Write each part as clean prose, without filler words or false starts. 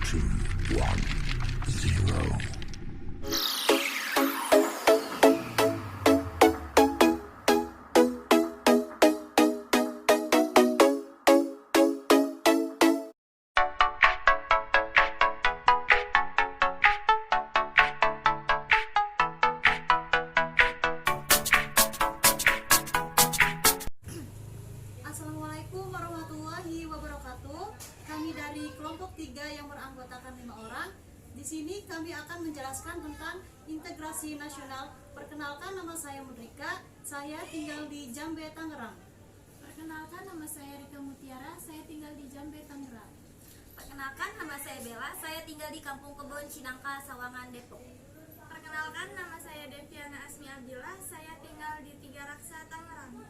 2, 1, 0. Assalamualaikum warahmatullahi wabarakatuh. Kami dari kelompok 3 yang beranggotakan 5 orang. Di sini kami akan menjelaskan tentang integrasi nasional. Perkenalkan, nama saya Mudrika. Saya tinggal di Jambe, Tangerang. Perkenalkan, nama saya Rika Mutiara, saya tinggal di Jambe, Tangerang. Perkenalkan, nama saya Bella, saya tinggal di Kampung Kebon, Cinangka, Sawangan, Depok. Perkenalkan, nama saya Deviana Asmi Abdillah, saya tinggal di Tiga Raksa, Tangerang.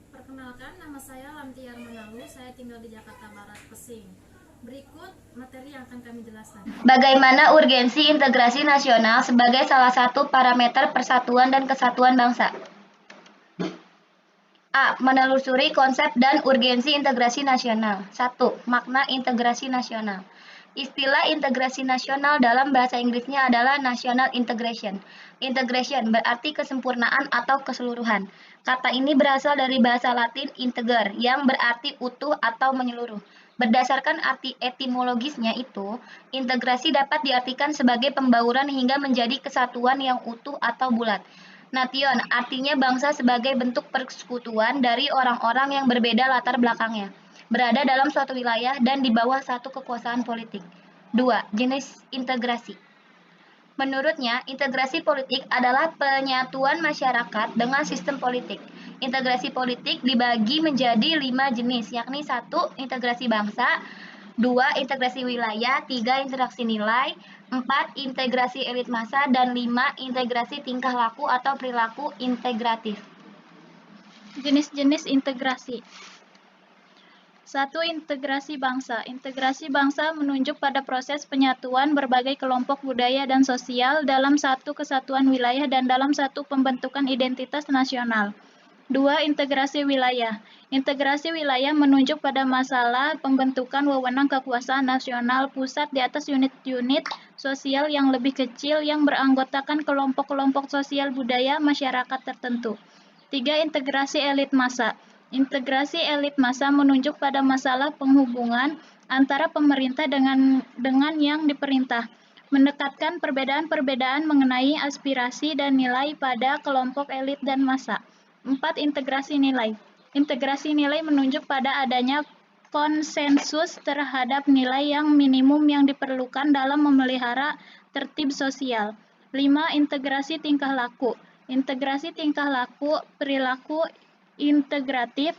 Perkenalkan, nama saya Lamtiar Menalu, saya tinggal di Jakarta Barat, Pesing. Berikut materi yang akan kami jelaskan. Bagaimana urgensi integrasi nasional sebagai salah satu parameter persatuan dan kesatuan bangsa? A. Menelusuri konsep dan urgensi integrasi nasional. 1. Makna integrasi nasional. Istilah integrasi nasional dalam bahasa Inggrisnya adalah national integration. Integration berarti kesempurnaan atau keseluruhan. Kata ini berasal dari bahasa Latin integer yang berarti utuh atau menyeluruh. Berdasarkan arti etimologisnya itu, integrasi dapat diartikan sebagai pembauran hingga menjadi kesatuan yang utuh atau bulat. Nation artinya bangsa sebagai bentuk persekutuan dari orang-orang yang berbeda latar belakangnya, berada dalam suatu wilayah dan di bawah satu kekuasaan politik. 2. Jenis integrasi. Menurutnya, integrasi politik adalah penyatuan masyarakat dengan sistem politik. Integrasi politik dibagi menjadi 5 jenis, yakni 1. Integrasi bangsa, 2. Integrasi wilayah, 3. Interaksi nilai, 4. Integrasi elit massa, dan 5. Integrasi tingkah laku atau perilaku integratif. Jenis-jenis integrasi. 1. Integrasi bangsa. Integrasi bangsa menunjuk pada proses penyatuan berbagai kelompok budaya dan sosial dalam satu kesatuan wilayah dan dalam satu pembentukan identitas nasional. 2. Integrasi wilayah. Integrasi wilayah menunjuk pada masalah pembentukan wewenang kekuasaan nasional pusat di atas unit-unit sosial yang lebih kecil yang beranggotakan kelompok-kelompok sosial budaya masyarakat tertentu. 3. Integrasi elit massa. Integrasi elit massa menunjuk pada masalah penghubungan antara pemerintah dengan yang diperintah, mendekatkan perbedaan-perbedaan mengenai aspirasi dan nilai pada kelompok elit dan massa. 4. Integrasi nilai. Integrasi nilai menunjuk pada adanya konsensus terhadap nilai yang minimum yang diperlukan dalam memelihara tertib sosial. 5. Integrasi tingkah laku. Integrasi tingkah laku perilaku integratif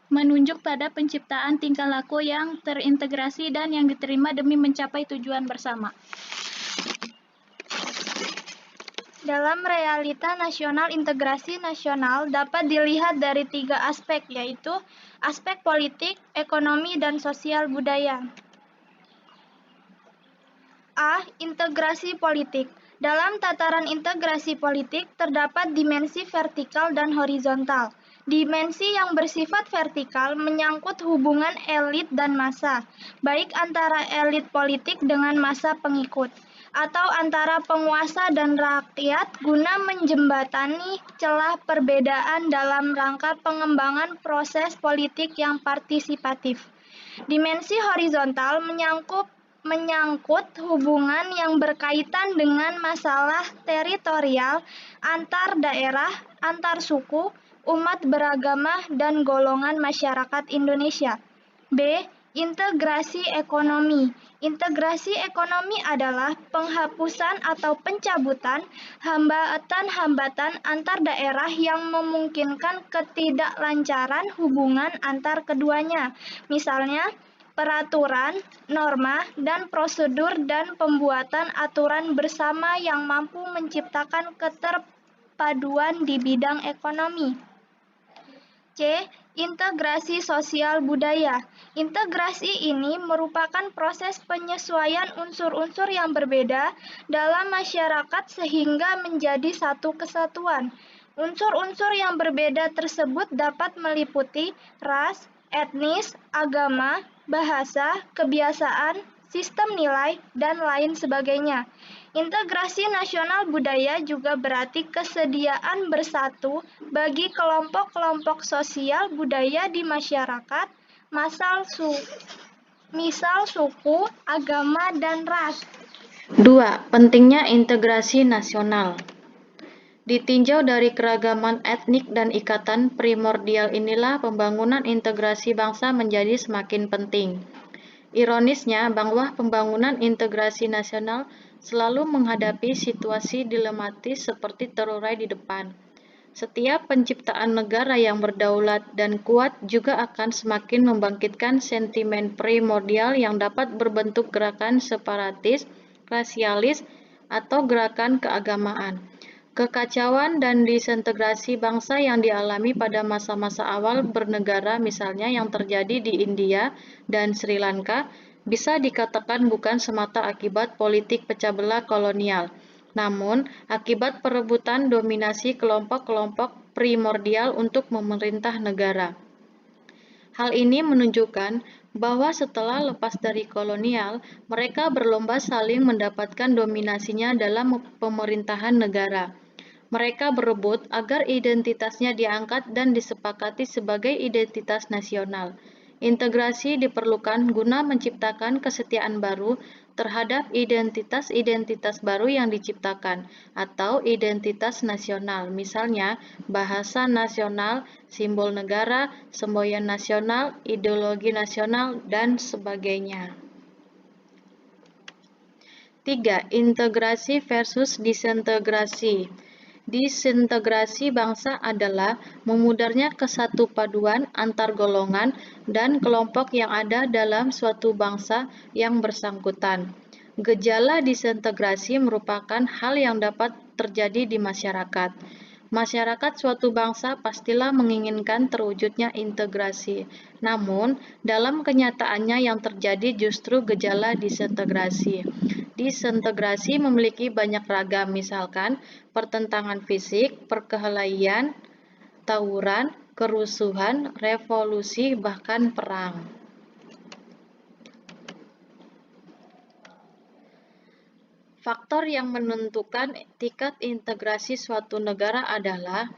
menunjuk pada penciptaan tingkah laku yang terintegrasi dan yang diterima demi mencapai tujuan bersama. Dalam realita nasional, integrasi nasional dapat dilihat dari 3 aspek, yaitu aspek politik, ekonomi, dan sosial budaya. A. Integrasi politik. Dalam tataran integrasi politik, terdapat dimensi vertikal dan horizontal. Dimensi yang bersifat vertikal menyangkut hubungan elit dan massa, baik antara elit politik dengan massa pengikut, atau antara penguasa dan rakyat guna menjembatani celah perbedaan dalam rangka pengembangan proses politik yang partisipatif. Dimensi horizontal menyangkut hubungan yang berkaitan dengan masalah teritorial antar daerah, antar suku, umat beragama, dan golongan masyarakat Indonesia. B. Integrasi ekonomi. Integrasi ekonomi adalah penghapusan atau pencabutan hambatan-hambatan antar daerah yang memungkinkan ketidaklancaran hubungan antar keduanya. Misalnya, peraturan, norma, dan prosedur dan pembuatan aturan bersama yang mampu menciptakan keterpaduan di bidang ekonomi. C. Integrasi sosial budaya. Integrasi ini merupakan proses penyesuaian unsur-unsur yang berbeda dalam masyarakat sehingga menjadi satu kesatuan. Unsur-unsur yang berbeda tersebut dapat meliputi ras, etnis, agama, bahasa, kebiasaan, sistem nilai, dan lain sebagainya. Integrasi nasional budaya juga berarti kesediaan bersatu bagi kelompok-kelompok sosial budaya di masyarakat, misal suku, agama, dan ras. 2. Pentingnya integrasi nasional. Ditinjau dari keragaman etnik dan ikatan primordial inilah pembangunan integrasi bangsa menjadi semakin penting. Ironisnya, bahwa pembangunan integrasi nasional selalu menghadapi situasi dilematis seperti terurai di depan. Setiap penciptaan negara yang berdaulat dan kuat juga akan semakin membangkitkan sentimen primordial yang dapat berbentuk gerakan separatis, rasialis, atau gerakan keagamaan. Kekacauan dan disintegrasi bangsa yang dialami pada masa-masa awal bernegara misalnya yang terjadi di India dan Sri Lanka bisa dikatakan bukan semata akibat politik pecah belah kolonial, namun akibat perebutan dominasi kelompok-kelompok primordial untuk memerintah negara. Hal ini menunjukkan bahwa setelah lepas dari kolonial, mereka berlomba saling mendapatkan dominasinya dalam pemerintahan negara. Mereka berebut agar identitasnya diangkat dan disepakati sebagai identitas nasional. Integrasi diperlukan guna menciptakan kesetiaan baru terhadap identitas-identitas baru yang diciptakan, atau identitas nasional, misalnya bahasa nasional, simbol negara, semboyan nasional, ideologi nasional, dan sebagainya. 3. Integrasi versus disintegrasi. Disintegrasi bangsa adalah memudarnya kesatu paduan antar golongan dan kelompok yang ada dalam suatu bangsa yang bersangkutan. Gejala disintegrasi merupakan hal yang dapat terjadi di masyarakat. Masyarakat suatu bangsa pastilah menginginkan terwujudnya integrasi. Namun, dalam kenyataannya yang terjadi justru gejala disintegrasi. Disintegrasi memiliki banyak ragam, misalkan pertentangan fisik, perkelahian, tawuran, kerusuhan, revolusi, bahkan perang. Faktor yang menentukan tingkat integrasi suatu negara adalah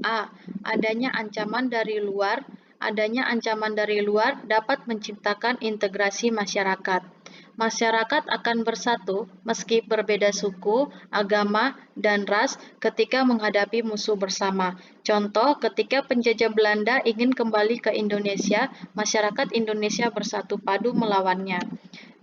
A. Adanya ancaman dari luar. Adanya ancaman dari luar dapat menciptakan integrasi masyarakat. Masyarakat akan bersatu meski berbeda suku, agama, dan ras ketika menghadapi musuh bersama. Contoh, ketika penjajah Belanda ingin kembali ke Indonesia, masyarakat Indonesia bersatu padu melawannya.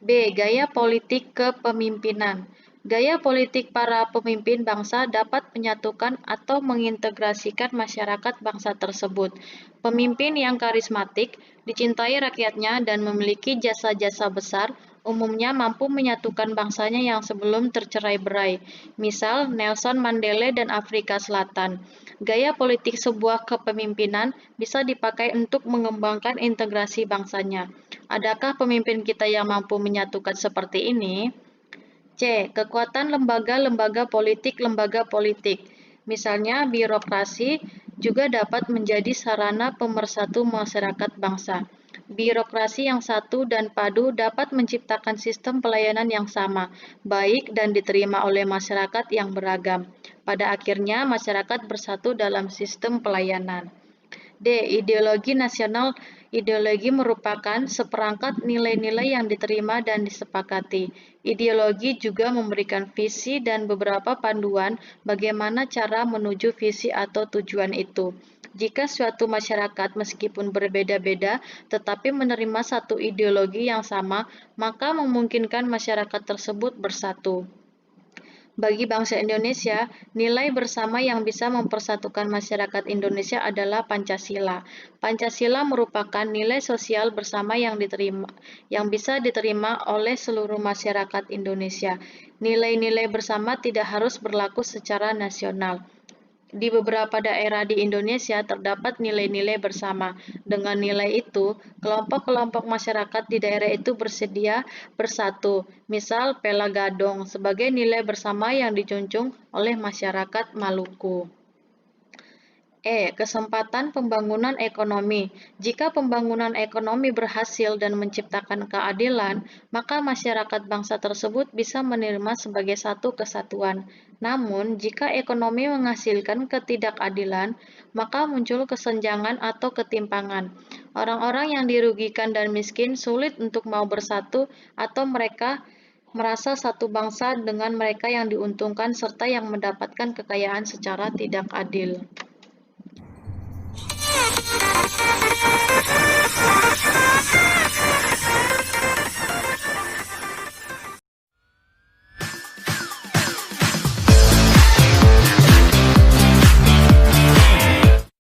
B. Gaya politik kepemimpinan. Gaya politik para pemimpin bangsa dapat menyatukan atau mengintegrasikan masyarakat bangsa tersebut. Pemimpin yang karismatik, dicintai rakyatnya, dan memiliki jasa-jasa besar, umumnya mampu menyatukan bangsanya yang sebelum tercerai-berai. Misal, Nelson Mandela dan Afrika Selatan. Gaya politik sebuah kepemimpinan bisa dipakai untuk mengembangkan integrasi bangsanya. Adakah pemimpin kita yang mampu menyatukan seperti ini? C. Kekuatan lembaga-lembaga politik. Misalnya, birokrasi juga dapat menjadi sarana pemersatu masyarakat bangsa. Birokrasi yang satu dan padu dapat menciptakan sistem pelayanan yang sama, baik dan diterima oleh masyarakat yang beragam. Pada akhirnya, masyarakat bersatu dalam sistem pelayanan. D. Ideologi nasional. Ideologi merupakan seperangkat nilai-nilai yang diterima dan disepakati. Ideologi juga memberikan visi dan beberapa panduan bagaimana cara menuju visi atau tujuan itu. Jika suatu masyarakat meskipun berbeda-beda tetapi menerima satu ideologi yang sama, maka memungkinkan masyarakat tersebut bersatu. Bagi bangsa Indonesia, nilai bersama yang bisa mempersatukan masyarakat Indonesia adalah Pancasila. Pancasila merupakan nilai sosial bersama yang bisa diterima oleh seluruh masyarakat Indonesia. Nilai-nilai bersama tidak harus berlaku secara nasional. Di beberapa daerah di Indonesia terdapat nilai-nilai bersama. Dengan nilai itu, kelompok-kelompok masyarakat di daerah itu bersedia bersatu. Misal Pela Gadong sebagai nilai bersama yang dijunjung oleh masyarakat Maluku. Kesempatan pembangunan ekonomi. Jika pembangunan ekonomi berhasil dan menciptakan keadilan, maka masyarakat bangsa tersebut bisa menerima sebagai satu kesatuan. Namun, jika ekonomi menghasilkan ketidakadilan, maka muncul kesenjangan atau ketimpangan. Orang-orang yang dirugikan dan miskin sulit untuk mau bersatu, atau mereka merasa satu bangsa dengan mereka yang diuntungkan serta yang mendapatkan kekayaan secara tidak adil.